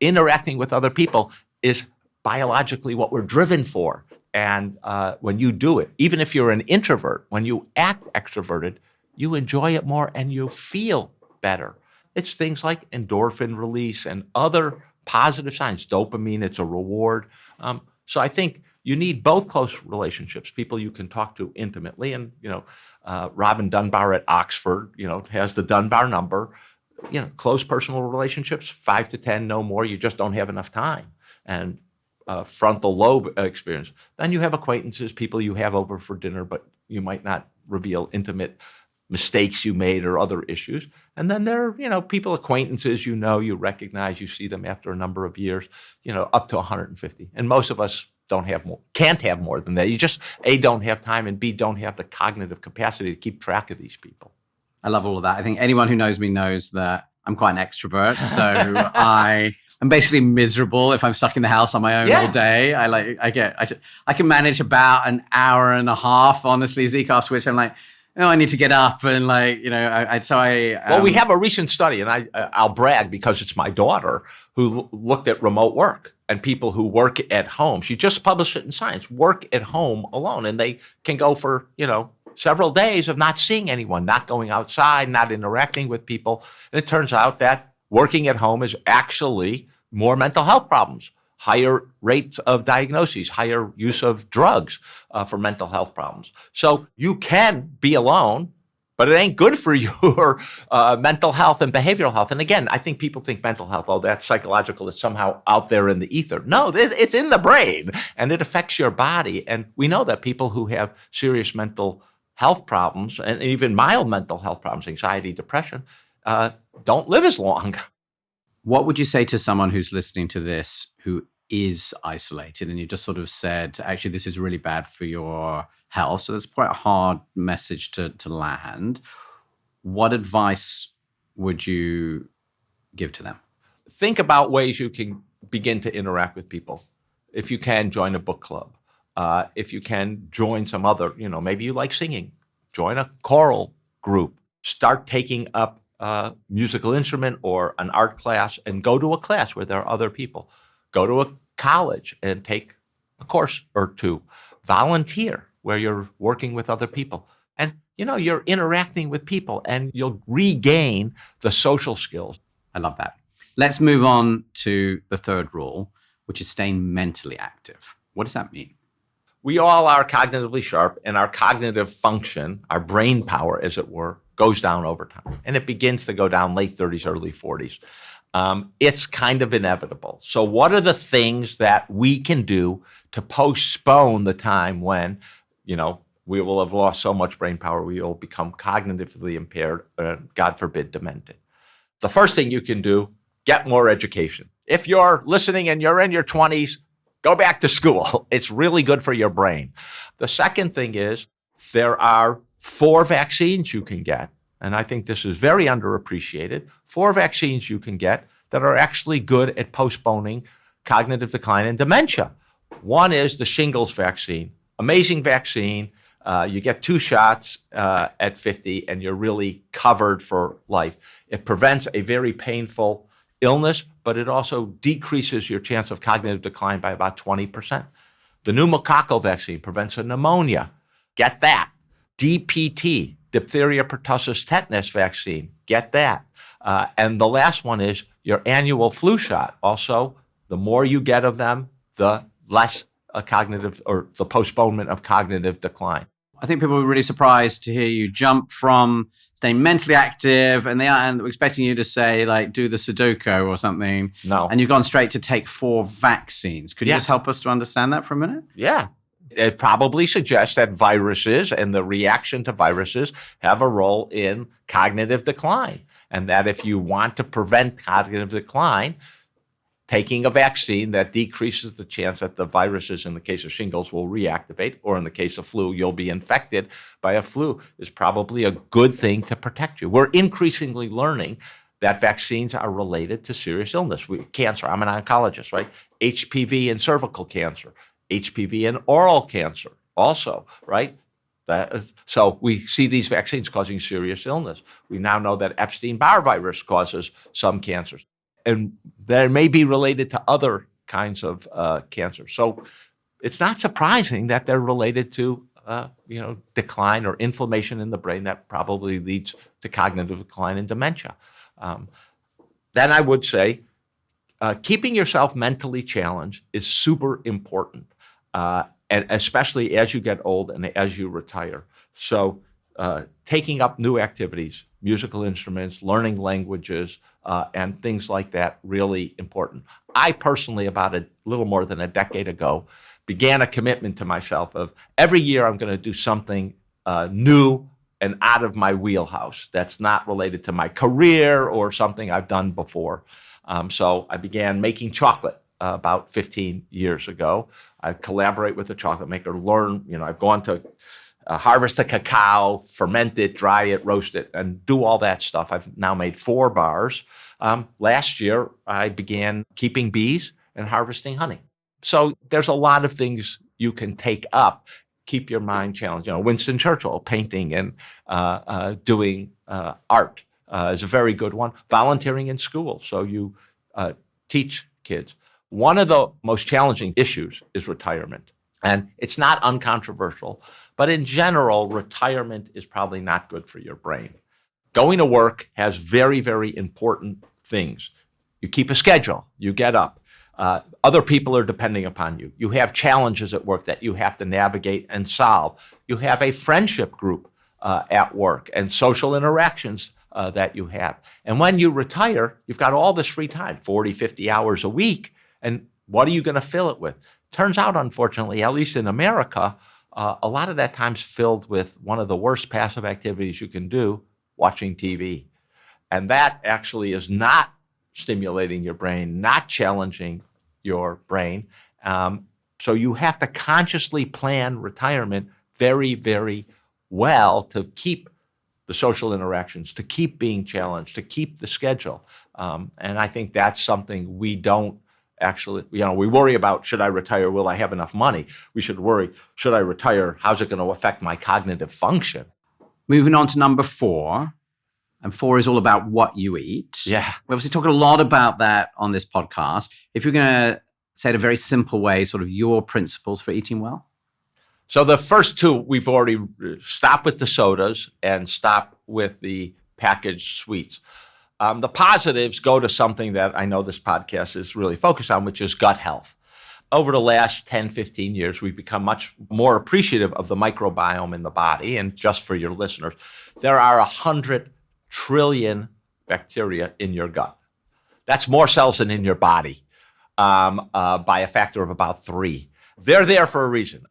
interacting with other people is biologically what we're driven for. And when you do it, even if you're an introvert, when you act extroverted, you enjoy it more and you feel better. It's things like endorphin release and other positive signs. Dopamine, it's a reward. So I think you need both close relationships, people you can talk to intimately. And, Robin Dunbar at Oxford, has the Dunbar number. Close personal relationships, 5 to 10, no more. You just don't have enough time. And frontal lobe experience. Then you have acquaintances, people you have over for dinner, but you might not reveal intimate mistakes you made or other issues. And then there are, people, acquaintances, you recognize, you see them after a number of years, up to 150. And most of us can't have more than that. You just, A, don't have time, and B, don't have the cognitive capacity to keep track of these people. I love all of that. I think anyone who knows me knows that I'm quite an extrovert. So I'm basically miserable if I'm stuck in the house on my own all day. I can manage about an hour and a half, honestly, Zeke, after which I'm like, I need to get up and Well, we have a recent study, and I'll brag because it's my daughter who looked at remote work and people who work at home. She just published it in Science, work at home alone, and they can go for, several days of not seeing anyone, not going outside, not interacting with people. And it turns out that working at home is actually more mental health problems, higher rates of diagnoses, higher use of drugs for mental health problems. So you can be alone, but it ain't good for your mental health and behavioral health. And again, I think people think mental health, oh, that's psychological, it's somehow out there in the ether. No, it's in the brain, and it affects your body. And we know that people who have serious mental health problems, and even mild mental health problems, anxiety, depression, don't live as long. What would you say to someone who's listening to this who is isolated, and you just sort of said, actually, this is really bad for your health? So that's quite a hard message to land. What advice would you give to them? Think about ways you can begin to interact with people. If you can, join a book club. If you can, join some other, maybe you like singing, join a choral group. Start taking up a musical instrument or an art class, and go to a class where there are other people. Go to a college and take a course or two. Volunteer where you're working with other people. And, you're interacting with people, and you'll regain the social skills. I love that. Let's move on to the third rule, which is staying mentally active. What does that mean? We all are cognitively sharp, and our cognitive function, our brain power, as it were, goes down over time. And it begins to go down late 30s, early 40s. It's kind of inevitable. So what are the things that we can do to postpone the time when, we will have lost so much brain power, we will become cognitively impaired, God forbid, demented? The first thing you can do, get more education. If you're listening and you're in your 20s, go back to school. It's really good for your brain. The second thing is there are 4 vaccines you can get, and I think this is very underappreciated, 4 vaccines you can get that are actually good at postponing cognitive decline and dementia. One is the shingles vaccine, amazing vaccine. You get 2 shots at 50, and you're really covered for life. It prevents a very painful illness, but it also decreases your chance of cognitive decline by about 20%. The pneumococcal vaccine prevents a pneumonia. Get that. DPT, diphtheria, pertussis, tetanus vaccine. Get that. And the last one is your annual flu shot. Also, the more you get of them, the less cognitive, or the postponement of cognitive decline. I think people were really surprised to hear you jump from staying mentally active and expecting you to say, like, do the Sudoku or something. No. And you've gone straight to take 4 vaccines. Could you just help us to understand that for a minute? Yeah. It probably suggests that viruses and the reaction to viruses have a role in cognitive decline. And that if you want to prevent cognitive decline, taking a vaccine that decreases the chance that the viruses, in the case of shingles, will reactivate, or in the case of flu, you'll be infected by a flu, is probably a good thing to protect you. We're increasingly learning that vaccines are related to serious illness. Cancer, I'm an oncologist, right? HPV and cervical cancer, HPV and oral cancer also, right? So we see these vaccines causing serious illness. We now know that Epstein-Barr virus causes some cancers, and they may be related to other kinds of cancer. So it's not surprising that they're related to decline or inflammation in the brain that probably leads to cognitive decline and dementia. Then I would say keeping yourself mentally challenged is super important, and especially as you get old and as you retire. So taking up new activities, musical instruments, learning languages, and things like that, really important. I personally, about a little more than a decade ago, began a commitment to myself of every year I'm going to do something new and out of my wheelhouse that's not related to my career or something I've done before. So I began making chocolate about 15 years ago. I collaborate with a chocolate maker, I've gone to harvest the cacao, ferment it, dry it, roast it, and do all that stuff. I've now made 4 bars. Last year, I began keeping bees and harvesting honey. So there's a lot of things you can take up. Keep your mind challenged. Winston Churchill, painting and doing art is a very good one. Volunteering in school, so you teach kids. One of the most challenging issues is retirement. And it's not uncontroversial, but in general, retirement is probably not good for your brain. Going to work has very, very important things. You keep a schedule, you get up. Other people are depending upon you. You have challenges at work that you have to navigate and solve. You have a friendship group at work and social interactions that you have. And when you retire, you've got all this free time, 40, 50 hours a week. And what are you going to fill it with? Turns out, unfortunately, at least in America, a lot of that time's filled with one of the worst passive activities you can do, watching TV. And that actually is not stimulating your brain, not challenging your brain. So you have to consciously plan retirement very, very well to keep the social interactions, to keep being challenged, to keep the schedule. And I think that's something we don't actually, we worry about, should I retire? Will I have enough money? We should worry, should I retire? How's it going to affect my cognitive function? Moving on to number 4. And 4 is all about what you eat. Yeah. We obviously talk a lot about that on this podcast. If you're going to say it a very simple way, sort of your principles for eating well. So the first 2, we've already stopped with the sodas and stop with the packaged sweets. The positives go to something that I know this podcast is really focused on, which is gut health. Over the last 10, 15 years, we've become much more appreciative of the microbiome in the body. And just for your listeners, there are 100 trillion bacteria in your gut. That's more cells than in your body by a factor of about 3. They're there for a reason.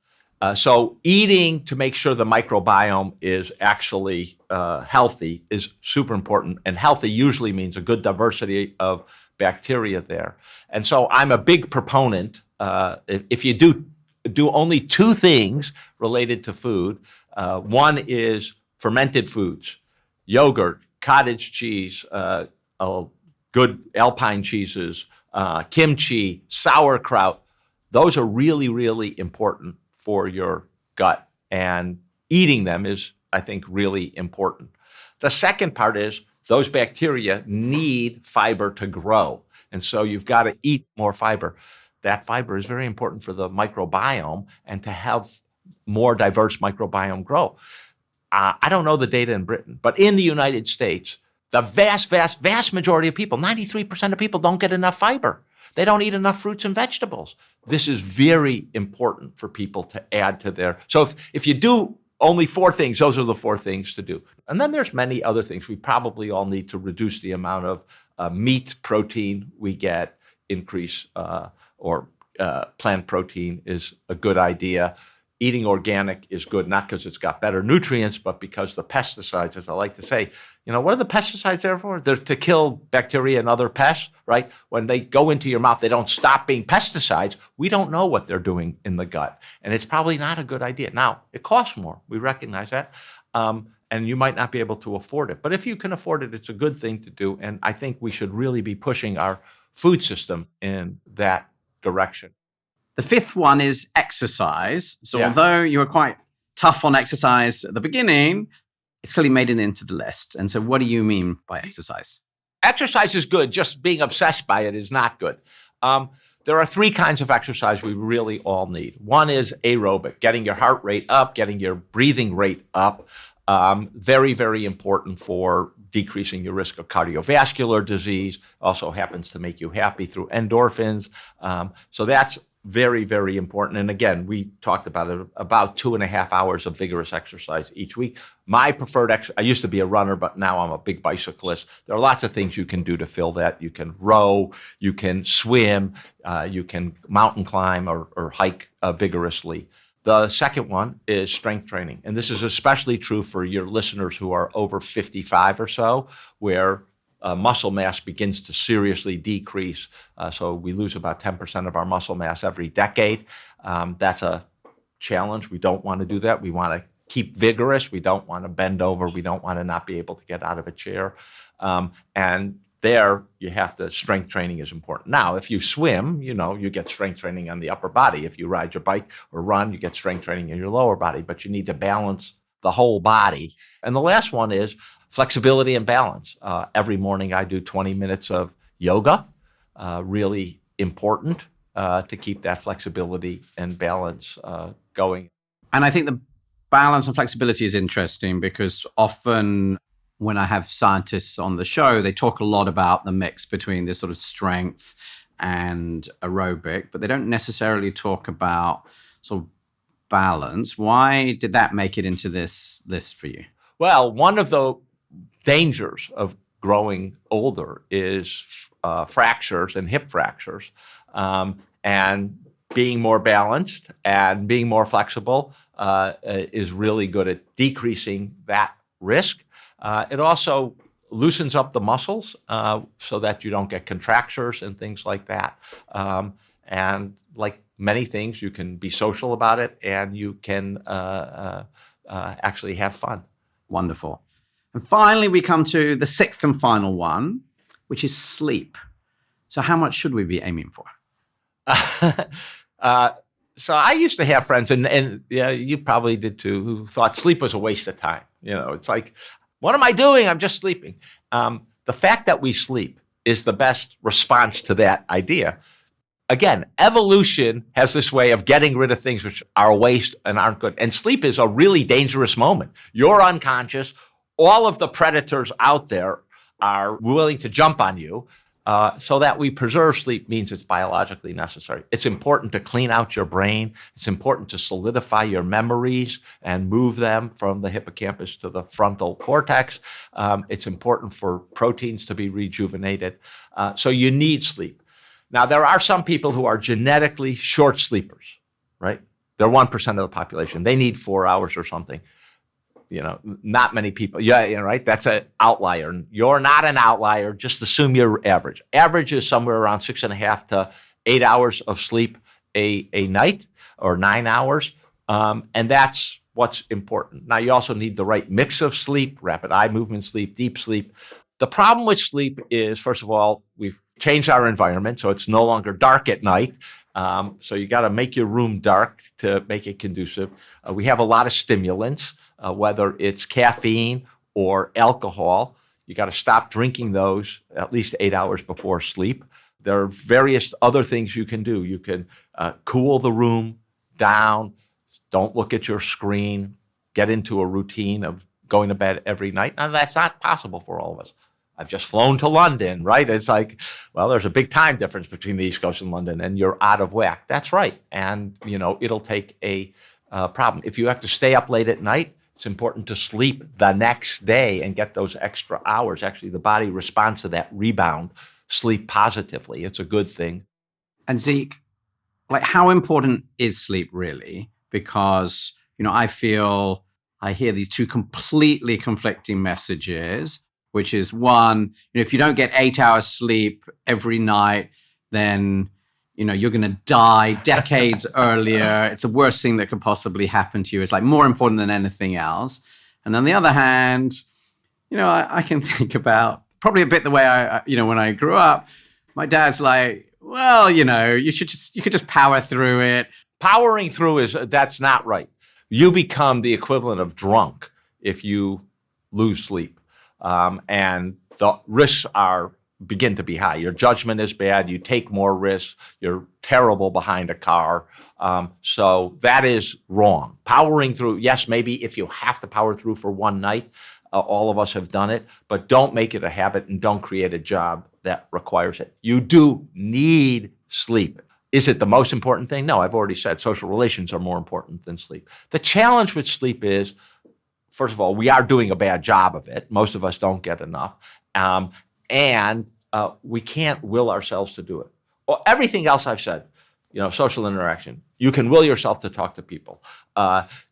So eating to make sure the microbiome is actually healthy is super important. And healthy usually means a good diversity of bacteria there. And so I'm a big proponent. If you do only 2 things related to food, one is fermented foods, yogurt, cottage cheese, good Alpine cheeses, kimchi, sauerkraut. Those are really, really important for your gut. And eating them is, I think, really important. The second part is those bacteria need fiber to grow. And so you've got to eat more fiber. That fiber is very important for the microbiome and to have more diverse microbiome grow. I don't know the data in Britain, but in the United States, the vast, vast, vast majority of people, 93% of people don't get enough fiber. They don't eat enough fruits and vegetables. This is very important for people to add to their. So if you do only 4 things, those are the 4 things to do. And then there's many other things. We probably all need to reduce the amount of meat protein we get, increase or plant protein is a good idea. Eating organic is good, not because it's got better nutrients, but because the pesticides, as I like to say, what are the pesticides there for? They're to kill bacteria and other pests, right? When they go into your mouth, they don't stop being pesticides. We don't know what they're doing in the gut. And it's probably not a good idea. Now, it costs more. We recognize that. And you might not be able to afford it. But if you can afford it, it's a good thing to do. And I think we should really be pushing our food system in that direction. The 5th one is exercise. So Yeah. although you were quite tough on exercise at the beginning, it's clearly made it into the list. And so what do you mean by exercise? Exercise is good. Just being obsessed by it is not good. There are 3 kinds of exercise we really all need. One is aerobic, getting your heart rate up, getting your breathing rate up. Very, very important for decreasing your risk of cardiovascular disease. Also happens to make you happy through endorphins. So that's very, very important. And again, we talked about it, about 2.5 hours of vigorous exercise each week. My preferred I used to be a runner, but now I'm a big bicyclist. There are lots of things you can do to fill that. You can row, you can swim, you can mountain climb or hike vigorously. The second one is strength training. And this is especially true for your listeners who are over 55 or so, where muscle mass begins to seriously decrease. So we lose about 10% of our muscle mass every decade. That's a challenge. We don't want to do that. We want to keep vigorous. We don't want to bend over. We don't want to not be able to get out of a chair. And there, you have to, strength training is important. Now, if you swim, you get strength training on the upper body. If you ride your bike or run, you get strength training in your lower body, but you need to balance the whole body. And the last one is flexibility and balance. Every morning I do 20 minutes of yoga, really important. to keep that flexibility and balance going. And I think the balance and flexibility is interesting because often when I have scientists on the show, they talk a lot about the mix between this sort of strength and aerobic, but they don't necessarily talk about sort of balance. Why did that make it into this list for you? Well, one of the dangers of growing older is fractures and hip fractures. And being more balanced and being more flexible is really good at decreasing that risk. It also loosens up the muscles so that you don't get contractures and things like that. And like many things, you can be social about it and you can actually have fun. Wonderful. And finally, we come to the sixth and final one, which is sleep. So how much should we be aiming for? So I used to have friends, and yeah, you probably did too, who thought sleep was a waste of time. It's like, what am I doing? I'm just sleeping. The fact that we sleep is the best response to that idea. Again, evolution has this way of getting rid of things which are a waste and aren't good. And sleep is a really dangerous moment. You're unconscious. All of the predators out there are willing to jump on you. So that we preserve sleep means it's biologically necessary. It's important to clean out your brain. It's important to solidify your memories and move them from the hippocampus to the frontal cortex. It's important for proteins to be rejuvenated. So you need sleep. Now, there are some people who are genetically short sleepers, right? They're 1% of the population. They need 4 hours or something. Not many people. Yeah, right? That's an outlier. You're not an outlier. Just assume you're average. Average is somewhere around 6.5 to 8 hours of sleep a night, or 9 hours. And that's what's important. Now, you also need the right mix of sleep, rapid eye movement sleep, deep sleep. The problem with sleep is, first of all, we've changed our environment, so it's no longer dark at night. So you got to make your room dark to make it conducive. We have a lot of stimulants. Whether it's caffeine or alcohol, you got to stop drinking those at least 8 hours before sleep. There are various other things you can do. You can cool the room down, don't look at your screen, get into a routine of going to bed every night. Now, that's not possible for all of us. I've just flown to London, right? It's like, well, there's a big time difference between the East Coast and London, and you're out of whack. That's right. And, it'll take a problem. If you have to stay up late at night, it's important to sleep the next day and get those extra hours. Actually, the body responds to that rebound sleep positively. It's a good thing. And Zeke, how important is sleep really? Because, I hear these two completely conflicting messages, which is one, if you don't get 8 hours sleep every night, then you're going to die decades earlier. It's the worst thing that could possibly happen to you. It's more important than anything else. And on the other hand, I can think about probably a bit the way I when I grew up, my dad's like, well, you could just power through it. Powering through that's not right. You become the equivalent of drunk if you lose sleep. And the risks begin to be high. Your judgment is bad. You take more risks. You're terrible behind a car. So that is wrong. Powering through, yes, maybe if you have to power through for one night, all of us have done it, but don't make it a habit and don't create a job that requires it. You do need sleep. Is it the most important thing? No, I've already said social relations are more important than sleep. The challenge with sleep is, first of all, we are doing a bad job of it. Most of us don't get enough. And we can't will ourselves to do it. Well, everything else I've said, social interaction. You can will yourself to talk to people.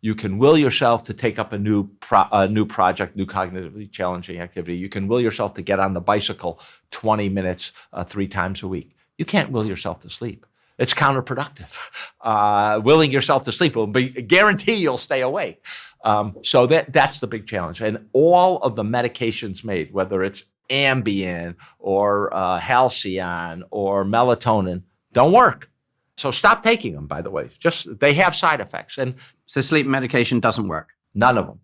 You can will yourself to take up a new project, new cognitively challenging activity. You can will yourself to get on the bicycle 20 minutes 3 times a week. You can't will yourself to sleep. It's counterproductive. Willing yourself to sleep will guarantee you'll stay awake. So that's the big challenge. And all of the medications made, whether it's Ambien or Halcyon or melatonin, don't work. So stop taking them, by the way. They have side effects. And so sleep medication doesn't work? None of them.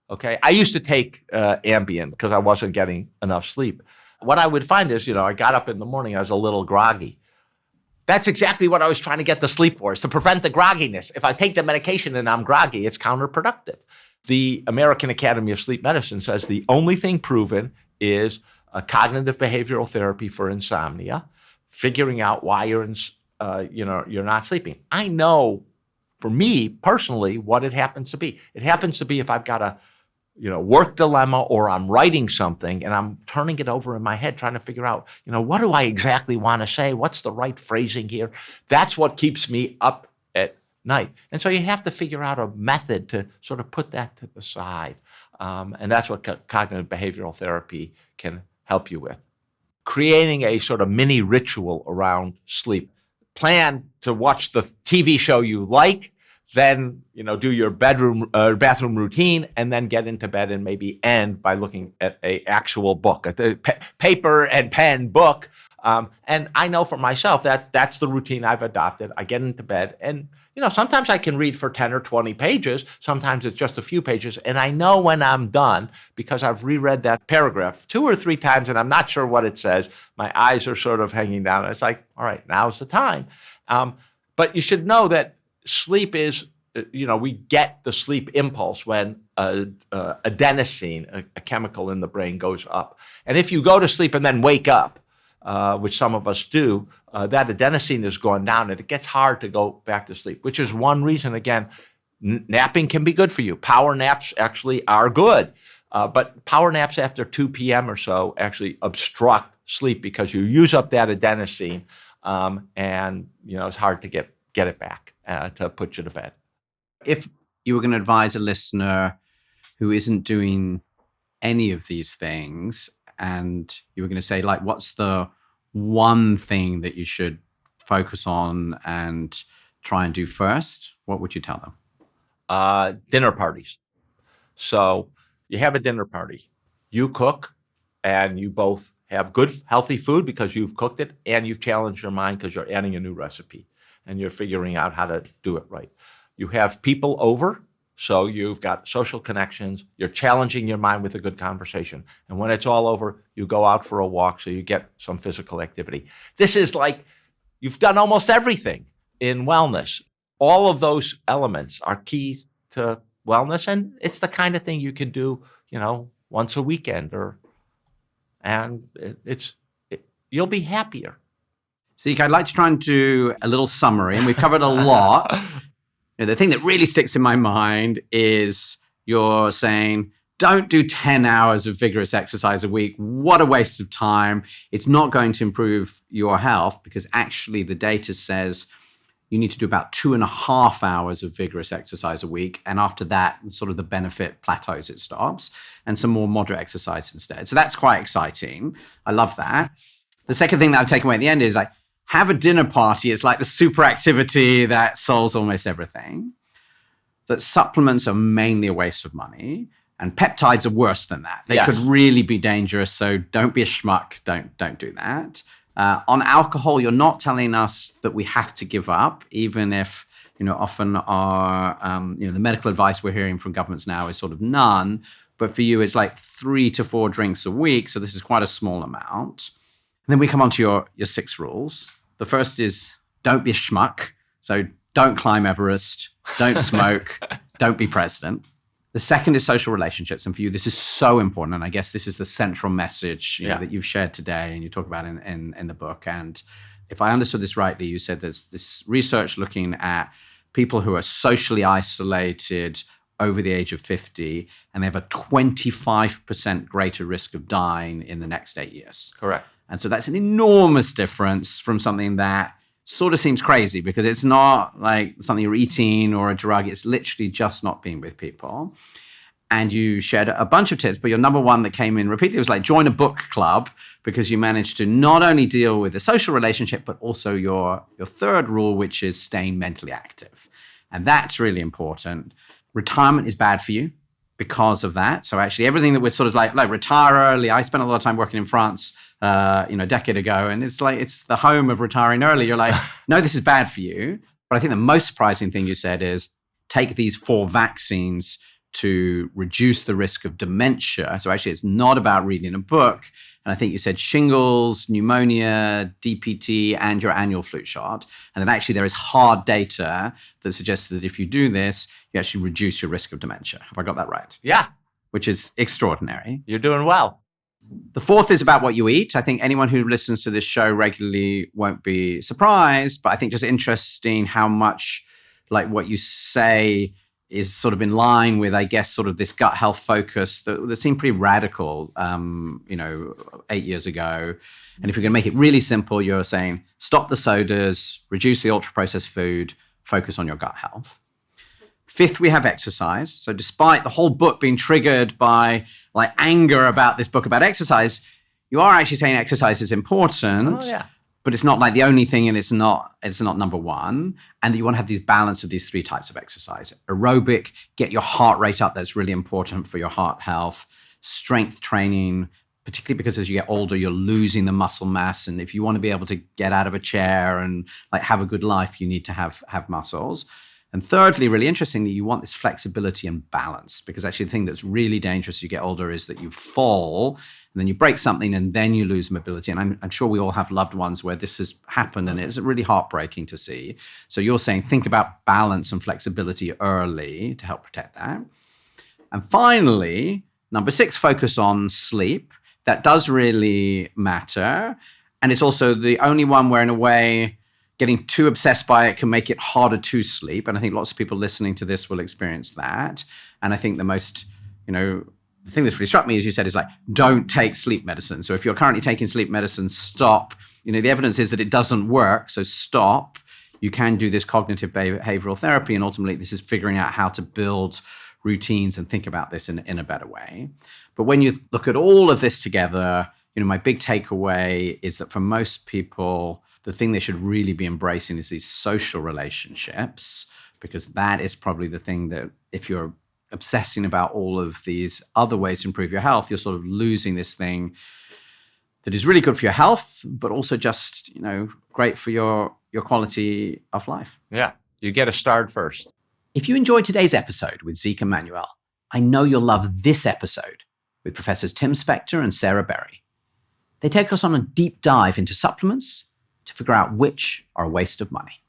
Okay. I used to take Ambien because I wasn't getting enough sleep. What I would find is, I got up in the morning, I was a little groggy. That's exactly what I was trying to get the sleep for, is to prevent the grogginess. If I take the medication and I'm groggy, it's counterproductive. The American Academy of Sleep Medicine says the only thing proven is cognitive behavioral therapy for insomnia, figuring out why you're not sleeping. I know, for me personally, what it happens to be. It happens to be if I've got a work dilemma, or I'm writing something and I'm turning it over in my head, trying to figure out, what do I exactly want to say? What's the right phrasing here? That's what keeps me up at night. And so you have to figure out a method to sort of put that to the side. And that's what cognitive behavioral therapy can help you with. Creating a sort of mini ritual around sleep. Plan to watch the TV show you like, then do your bathroom routine, and then get into bed and maybe end by looking at a actual book, at the paper and pen book. And I know for myself that that's the routine I've adopted. I get into bed, and sometimes I can read for 10 or 20 pages. Sometimes it's just a few pages, and I know when I'm done because I've reread that paragraph 2 or 3 times, and I'm not sure what it says. My eyes are sort of hanging down. And it's like, all right, now's the time. But you should know that sleep is, we get the sleep impulse when adenosine, a chemical in the brain, goes up. And if you go to sleep and then wake up, which some of us do, that adenosine has gone down and it gets hard to go back to sleep, which is one reason, again, napping can be good for you. Power naps actually are good, but power naps after 2 p.m. or so actually obstruct sleep because you use up that adenosine, and it's hard to get it back to put you to bed. If you were going to advise a listener who isn't doing any of these things, and you were going to say, like, what's the one thing that you should focus on and try and do first, what would you tell them? Dinner parties. So you have a dinner party. You cook, and you both have good, healthy food because you've cooked it, and you've challenged your mind because you're adding a new recipe, and you're figuring out how to do it right. You have people over, so you've got social connections. You're challenging your mind with a good conversation. And when it's all over, you go out for a walk so you get some physical activity. This is like you've done almost everything in wellness. All of those elements are key to wellness, and it's the kind of thing you can do, once a weekend, and you'll be happier. Zeke, I'd like to try and do a little summary, and we've covered a lot. The thing that really sticks in my mind is you're saying, don't do 10 hours of vigorous exercise a week. What a waste of time. It's not going to improve your health, because actually the data says you need to do about 2.5 hours of vigorous exercise a week. And after that, sort of the benefit plateaus, it stops, and some more moderate exercise instead. So that's quite exciting. I love that. The second thing that I've taken away at the end is like, have a dinner party. It's like the super activity that solves almost everything. That supplements are mainly a waste of money, and peptides are worse than that. They could really be dangerous. So don't be a schmuck. Don't do that. On alcohol, you're not telling us that we have to give up, even if often our the medical advice we're hearing from governments now is sort of none. But for you, it's like 3 to 4 drinks a week. So this is quite a small amount. And then we come on to your 6 rules. The first is don't be a schmuck. So don't climb Everest, don't smoke, don't be president. The second is social relationships. And for you, this is so important. And I guess this is the central message that you've shared today and you talk about in the book. And if I understood this rightly, you said there's this research looking at people who are socially isolated over the age of 50, and they have a 25% greater risk of dying in the next 8 years. Correct. And so that's an enormous difference from something that sort of seems crazy, because it's not like something you're eating or a drug. It's literally just not being with people. And you shared a bunch of tips, but your number one that came in repeatedly was like join a book club, because you managed to not only deal with the social relationship, but also your third rule, which is staying mentally active. And that's really important. Retirement is bad for you because of that. So actually everything that we're sort of like retire early. I spent a lot of time working in France a decade ago, and it's like it's the home of retiring early. You're like, no, this is bad for you. But I think the most surprising thing you said is take these 4 vaccines to reduce the risk of dementia. So actually, it's not about reading a book. And I think you said shingles, pneumonia, DPT, and your annual flu shot. And then actually there is hard data that suggests that if you do this, you actually reduce your risk of dementia. Have I got that right? Yeah, Which is extraordinary. you're doing well. The fourth is about what you eat. I think anyone who listens to this show regularly won't be surprised, but I think just interesting how much like what you say is sort of in line with, I guess, sort of this gut health focus that seemed pretty radical, 8 years ago. And if you're going to make it really simple, you're saying stop the sodas, reduce the ultra-processed food, focus on your gut health. Fifth, we have exercise. So despite the whole book being triggered by like anger about this book about exercise, you are actually saying exercise is important. Oh, yeah. But it's not like the only thing, and it's not number one. And that you want to have these balance of these three types of exercise. Aerobic, get your heart rate up. That's really important for your heart health. Strength training, particularly because as you get older, you're losing the muscle mass. And if you want to be able to get out of a chair and like have a good life, you need to have muscles. And thirdly, really interestingly, you want this flexibility and balance, because actually the thing that's really dangerous as you get older is that you fall and then you break something and then you lose mobility. And I'm sure we all have loved ones where this has happened and it's really heartbreaking to see. So you're saying think about balance and flexibility early to help protect that. And finally, number 6, focus on sleep. That does really matter. And it's also the only one where in a way, getting too obsessed by it can make it harder to sleep. And I think lots of people listening to this will experience that. And I think the most, the thing that's really struck me, as you said, is like, don't take sleep medicine. So if you're currently taking sleep medicine, stop. The evidence is that it doesn't work. So stop. You can do this cognitive behavioral therapy. And ultimately, this is figuring out how to build routines and think about this in a better way. But when you look at all of this together, my big takeaway is that for most people, the thing they should really be embracing is these social relationships, because that is probably the thing that if you're obsessing about all of these other ways to improve your health, you're sort of losing this thing that is really good for your health, but also just, great for your quality of life. Yeah, you get to start first. If you enjoyed today's episode with Zeke and Manuel, I know you'll love this episode with Professors Tim Spector and Sarah Berry. They take us on a deep dive into supplements to figure out which are a waste of money.